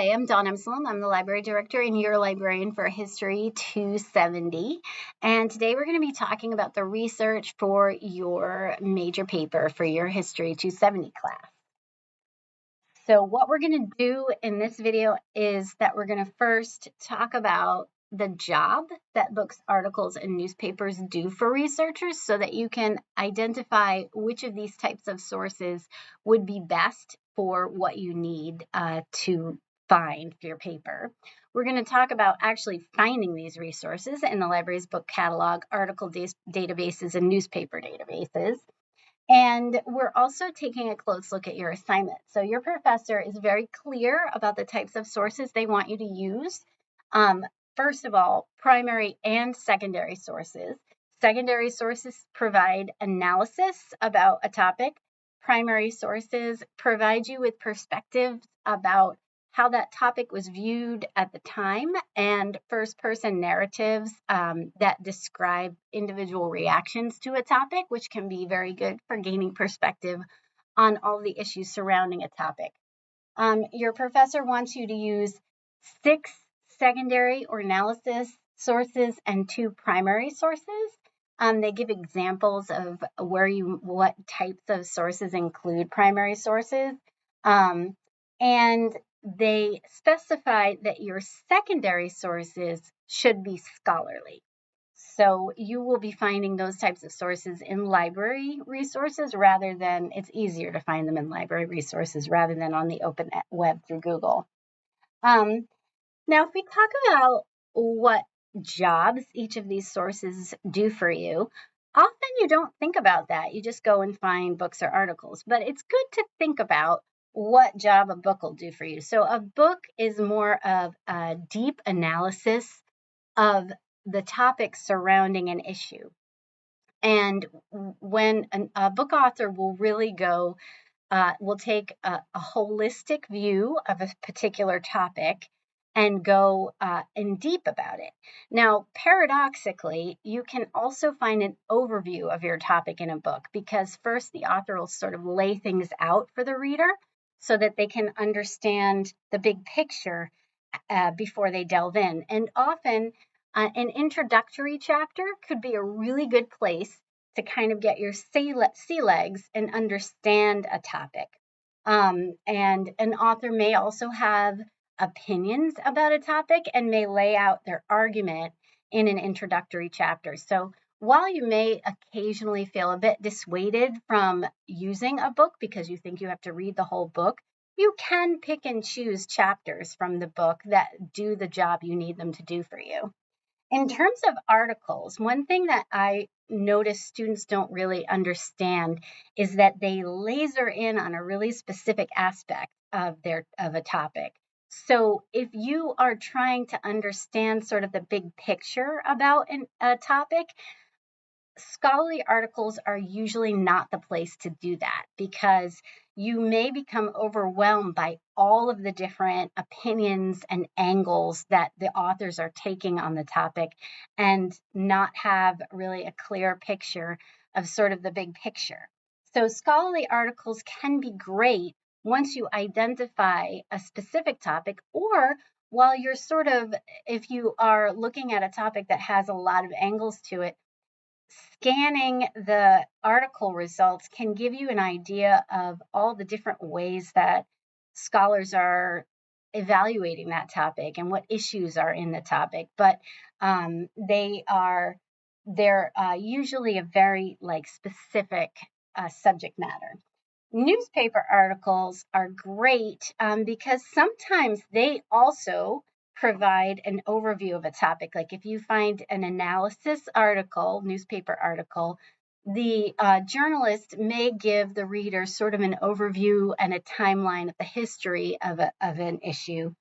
Hi, I'm Dawn Emslem. I'm the library director and your librarian for History 270. And today we're going to be talking about the research for your major paper for your History 270 class. So what we're going to do in this video is that we're going to first talk about the job that books, articles, and newspapers do for researchers so that you can identify which of these types of sources would be best for what you need to find for your paper. We're going to talk about actually finding these resources in the library's book catalog, article databases, and newspaper databases. And we're also taking a close look at your assignment. So your professor is very clear about the types of sources they want you to use. First of all, primary and secondary sources. Secondary sources provide analysis about a topic. Primary sources provide you with perspectives about how that topic was viewed at the time, and first-person narratives that describe individual reactions to a topic, which can be very good for gaining perspective on all the issues surrounding a topic. Your professor wants you to use 6 secondary or analysis sources and 2 primary sources. They give examples of what types of sources include primary sources. And they specify that your secondary sources should be scholarly. So you will be finding those types of sources in library resources it's easier to find them in library resources rather than on the open web through Google. Now, if we talk about what jobs each of these sources do for you, often you don't think about that. You just go and find books or articles, but it's good to think about what job a book will do for you. So a book is more of a deep analysis of the topic surrounding an issue. And when a book author will really will take a holistic view of a particular topic and go in deep about it. Now, paradoxically, you can also find an overview of your topic in a book because first the author will sort of lay things out for the reader so that they can understand the big picture before they delve in. And often an introductory chapter could be a really good place to kind of get your sea legs and understand a topic. And an author may also have opinions about a topic and may lay out their argument in an introductory chapter. So while you may occasionally feel a bit dissuaded from using a book because you think you have to read the whole book, you can pick and choose chapters from the book that do the job you need them to do for you. In terms of articles, one thing that I notice students don't really understand is that they laser in on a really specific aspect of a topic. So if you are trying to understand sort of the big picture about a topic, scholarly articles are usually not the place to do that because you may become overwhelmed by all of the different opinions and angles that the authors are taking on the topic and not have really a clear picture of sort of the big picture. So scholarly articles can be great once you identify a specific topic, or while you're if you are looking at a topic that has a lot of angles to it, scanning the article results can give you an idea of all the different ways that scholars are evaluating that topic and what issues are in the topic. But they're usually a very specific subject matter. Newspaper articles are great because sometimes they also provide an overview of a topic. Like if you find an analysis article, newspaper article, the journalist may give the reader sort of an overview and a timeline of the history of an issue.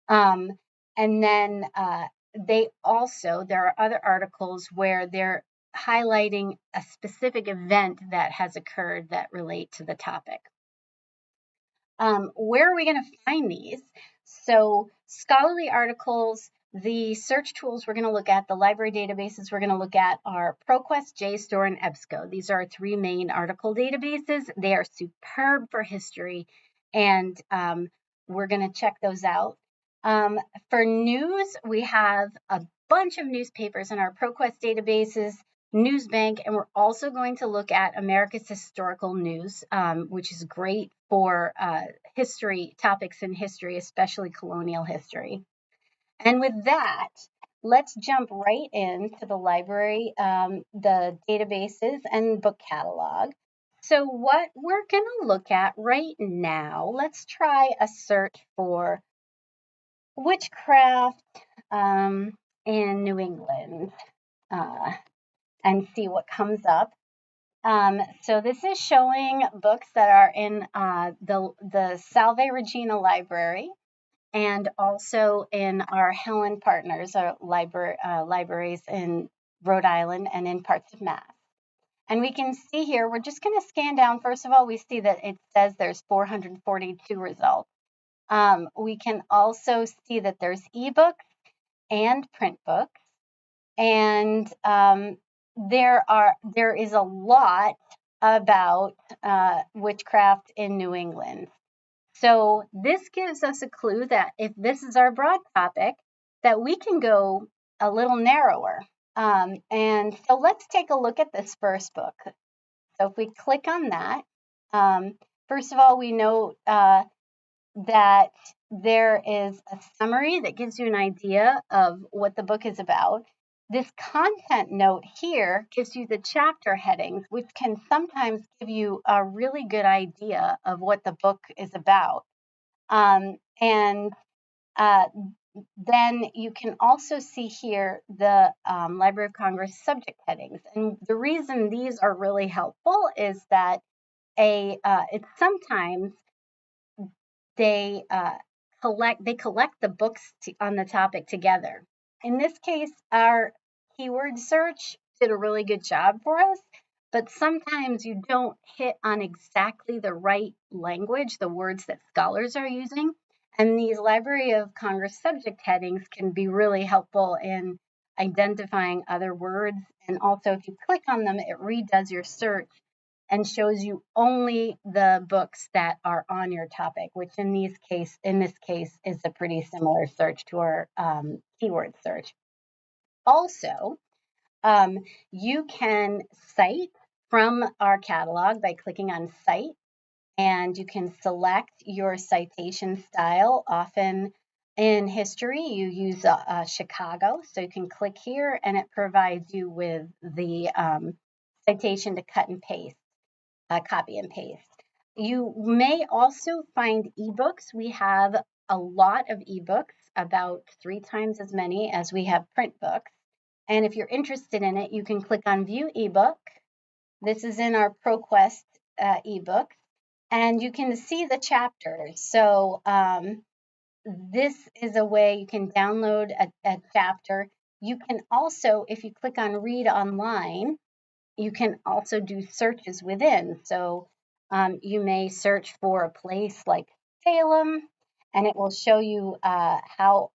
And then there are other articles where they're highlighting a specific event that has occurred that relate to the topic. Where are we going to find these? So scholarly articles, the search tools we're going to look at, the library databases we're going to look at are Proquest, JSTOR, and EBSCO. These are our 3 main article databases. They are superb for history, and we're going to check those out. For news, we have a bunch of newspapers in our Proquest databases, Newsbank, and we're also going to look at America's Historical News, which is great for history topics in history, especially colonial history. And with that, let's jump right into the library, the databases and book catalog. So what we're going to look at right now, let's try a search for witchcraft in New England and see what comes up. So this is showing books that are in the Salve Regina Library and also in our Helen Partners, our libraries in Rhode Island and in parts of Mass. And we can see here, we're just going to scan down. First of all, we see that it says there's 442 results. We can also see that there's ebooks and print books, and there is a lot about witchcraft in New England. So this gives us a clue that if this is our broad topic, that we can go a little narrower. And so let's take a look at this first book. So if we click on that, first of all, we note that there is a summary that gives you an idea of what the book is about. This content note here gives you the chapter headings, which can sometimes give you a really good idea of what the book is about. Then you can also see here the Library of Congress subject headings. And the reason these are really helpful is that it's sometimes they collect the books on the topic together. In this case, our keyword search did a really good job for us, but sometimes you don't hit on exactly the right language, the words that scholars are using. And these Library of Congress subject headings can be really helpful in identifying other words. And also, if you click on them, it redoes your search and shows you only the books that are on your topic, which in this case is a pretty similar search to our keyword search. Also, you can cite from our catalog by clicking on Cite, and you can select your citation style. Often in history, you use Chicago, so you can click here and it provides you with the citation to cut and paste. Copy and paste. You may also find ebooks. We have a lot of ebooks, about 3 times as many as we have print books. And if you're interested in it, you can click on View ebook. This is in our Proquest ebook, and you can see the chapters. So this is a way you can download a chapter. You can also, if you click on Read Online, you can also do searches within. So you may search for a place like Salem, and it will show you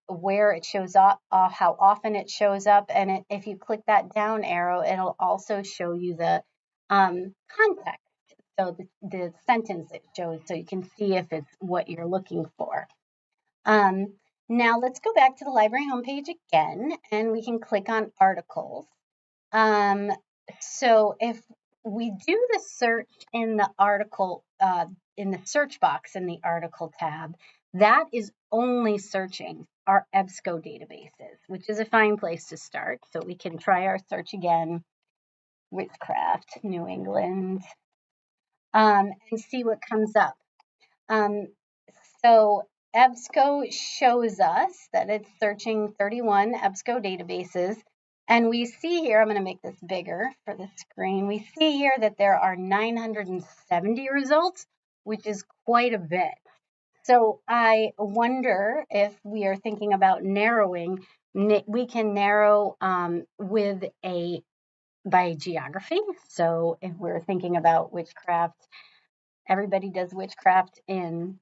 where it shows up, how often it shows up. And if you click that down arrow, it'll also show you the context. So the sentence it shows, so you can see if it's what you're looking for. Now let's go back to the library homepage again, and we can click on articles. So if we do the search in the article, in the search box in the article tab, that is only searching our EBSCO databases, which is a fine place to start. So we can try our search again, witchcraft, New England, and see what comes up. So EBSCO shows us that it's searching 31 EBSCO databases. And we see here, I'm going to make this bigger for the screen. We see here that there are 970 results, which is quite a bit. So I wonder if we are thinking about narrowing, we can narrow by geography. So if we're thinking about witchcraft, everybody does witchcraft in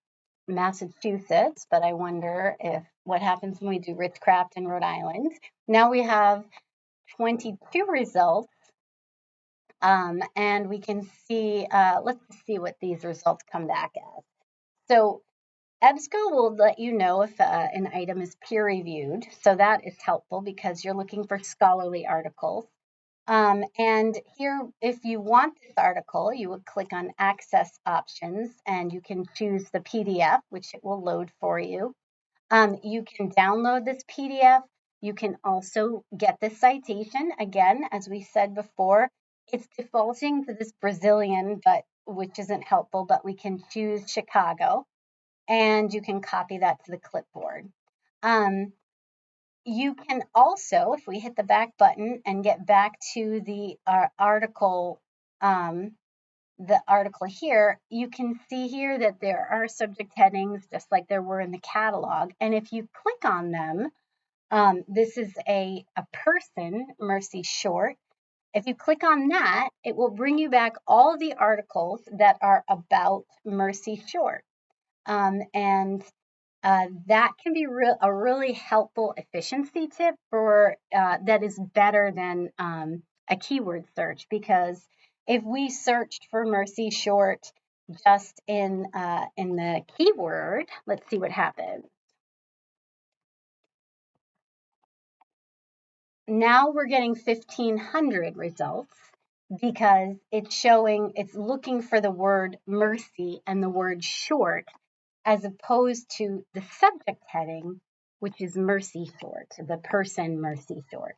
Massachusetts, but I wonder what happens when we do witchcraft in Rhode Island. Now we have 22 results, and we can see, let's see what these results come back as. So EBSCO will let you know if an item is peer-reviewed, so that is helpful because you're looking for scholarly articles. And here, if you want this article, you would click on Access Options, and you can choose the PDF, which it will load for you. You can download this PDF. You can also get this citation. Again, as we said before, it's defaulting to this Brazilian, which isn't helpful, but we can choose Chicago, and you can copy that to the clipboard. You can also, if we hit the back button and get back to the article, the article here, you can see here that there are subject headings just like there were in the catalog. And if you click on them, this is a person, Mercy Short. If you click on that, it will bring you back all the articles that are about Mercy Short. And that can be a really helpful efficiency tip for that is better than a keyword search, because if we searched for Mercy Short just in the keyword, let's see what happens. Now we're getting 1,500 results because it's looking for the word mercy and the word short, as opposed to the subject heading, which is Mercy Short, the person Mercy Short.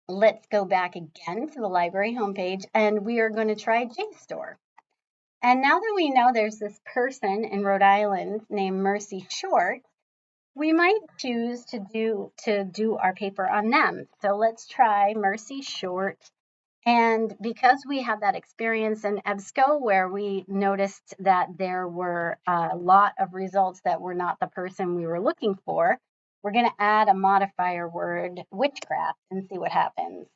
Let's go back again to the library homepage, and we are going to try JSTOR. And now that we know there's this person in Rhode Island named Mercy Short, we might choose to do our paper on them. So let's try Mercy Short. And because we have that experience in EBSCO where we noticed that there were a lot of results that were not the person we were looking for, we're going to add a modifier word, witchcraft, and see what happens.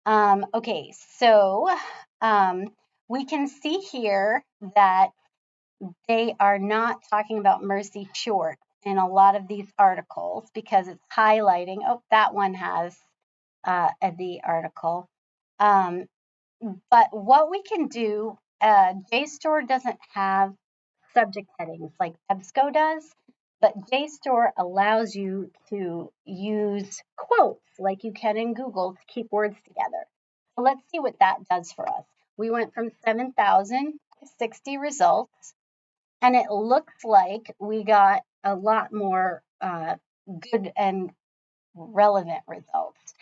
Okay, so we can see here that they are not talking about Mercy Short in a lot of these articles because it's highlighting, oh, that one has the article. But what we can do, JSTOR doesn't have subject headings like EBSCO does, but JSTOR allows you to use quotes like you can in Google to keep words together. So let's see what that does for us. We went from 7,000 to 60 results, and it looks like we got a lot more good and relevant results.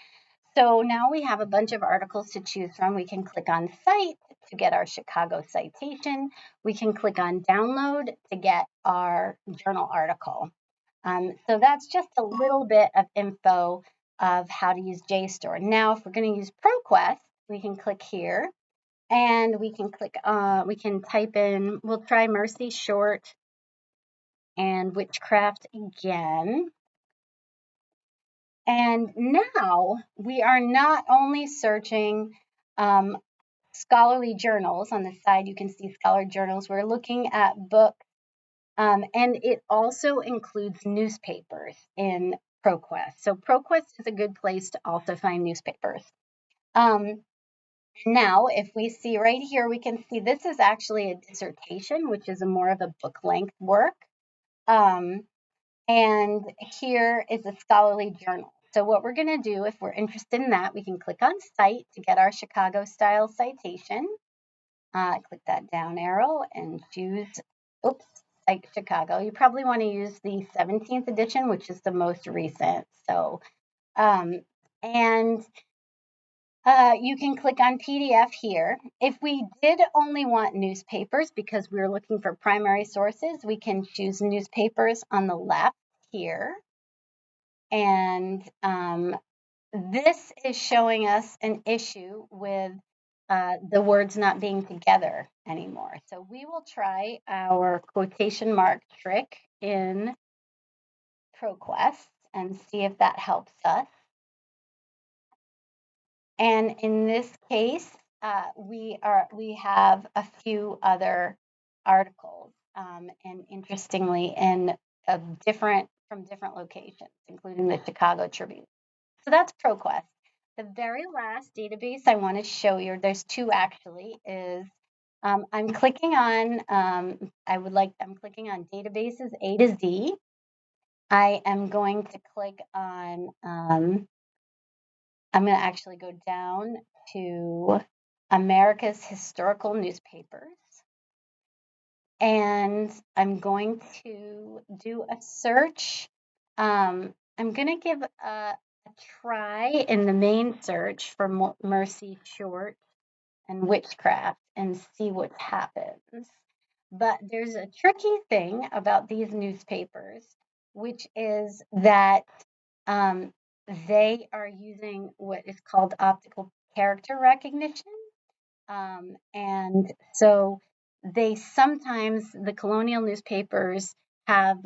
So now we have a bunch of articles to choose from. We can click on Cite to get our Chicago citation. We can click on Download to get our journal article. So that's just a little bit of info of how to use JSTOR. Now, if we're going to use Proquest, we can click here, and we can we can type in, we'll try Mercy Short and witchcraft again. And now we are not only searching scholarly journals. On the side, you can see scholarly journals. We're looking at books, and it also includes newspapers in Proquest. So Proquest is a good place to also find newspapers. Now, if we see right here, we can see this is actually a dissertation, which is more of a book-length work. And here is a scholarly journal. So what we're going to do, if we're interested in that, we can click on Cite to get our Chicago style citation. Click that down arrow and choose, Cite Chicago. You probably want to use the 17th edition, which is the most recent. So, you can click on PDF here. If we did only want newspapers because we were looking for primary sources, we can choose newspapers on the left here. And this is showing us an issue with the words not being together anymore. So we will try our quotation mark trick in Proquest and see if that helps us. And in this case, we have a few other articles, and interestingly, from different locations, including the Chicago Tribune. So that's Proquest. The very last database I want to show you, there's two actually, is I'm clicking on, I'm clicking on databases A to Z. I am going to click on, I'm going to actually go down to America's historical newspapers. And I'm going to do a search. I'm going to give a try in the main search for Mercy Short and witchcraft and see what happens. But there's a tricky thing about these newspapers, which is that they are using what is called optical character recognition. And so the colonial newspapers have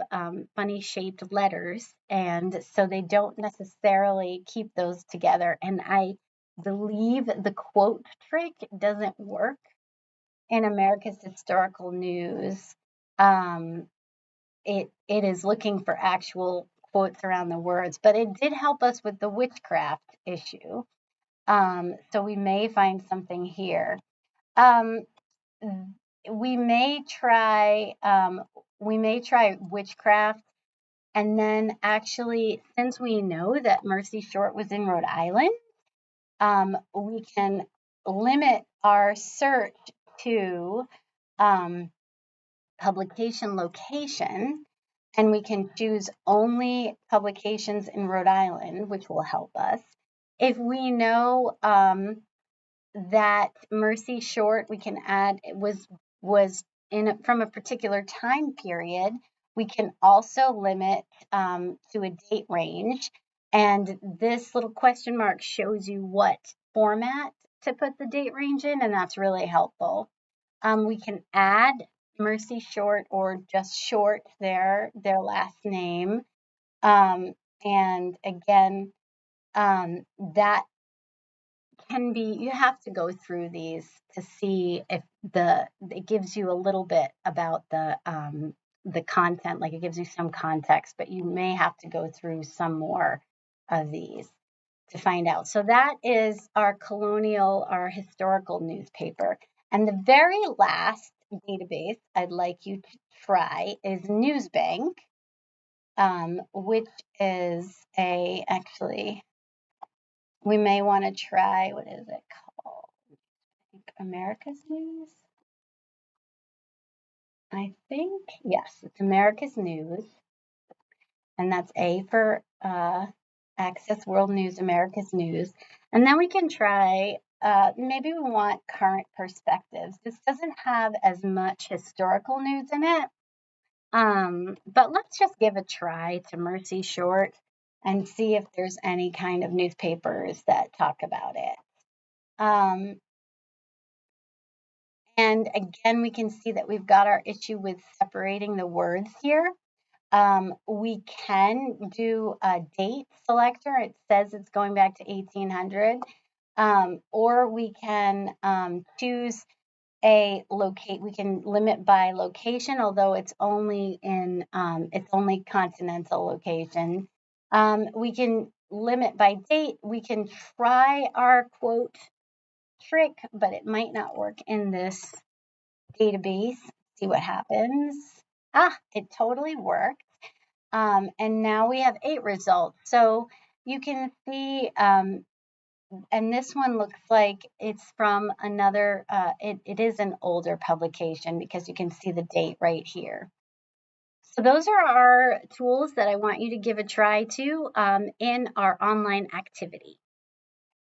funny shaped letters, and so they don't necessarily keep those together. And I believe the quote trick doesn't work in America's historical news. It is looking for actual quotes around the words, but it did help us with the witchcraft issue. So we may find something here. Um, we may try witchcraft, and then actually, since we know that Mercy Short was in Rhode Island, we can limit our search to publication location, and we can choose only publications in Rhode Island, which will help us. If we know that Mercy Short, we can add was from a particular time period. We can also limit to a date range, and this little question mark shows you what format to put the date range in, and that's really helpful. We can add Mercy Short or just Short their last name, and again, that can be, you have to go through these to see if it gives you a little bit about the content, like it gives you some context, but you may have to go through some more of these to find out. So that is our historical newspaper. And the very last database I'd like you to try is Newsbank, which is actually, we may want to try, what is it called? America's News? I think, yes, it's America's News. And that's A for Access World News, America's News. And then we can try, maybe we want current perspectives. This doesn't have as much historical news in it. But let's just give a try to Mercy Short and see if there's any kind of newspapers that talk about it. And again, we can see that we've got our issue with separating the words here. We can do a date selector. It says it's going back to 1800. Or we can choose we can limit by location, although it's only continental location. We can limit by date. We can try our quote trick, but it might not work in this database. See what happens. It totally worked. And now we have 8 results. So you can see, and this one looks like it's from another, it is an older publication because you can see the date right here. So those are our tools that I want you to give a try to in our online activity.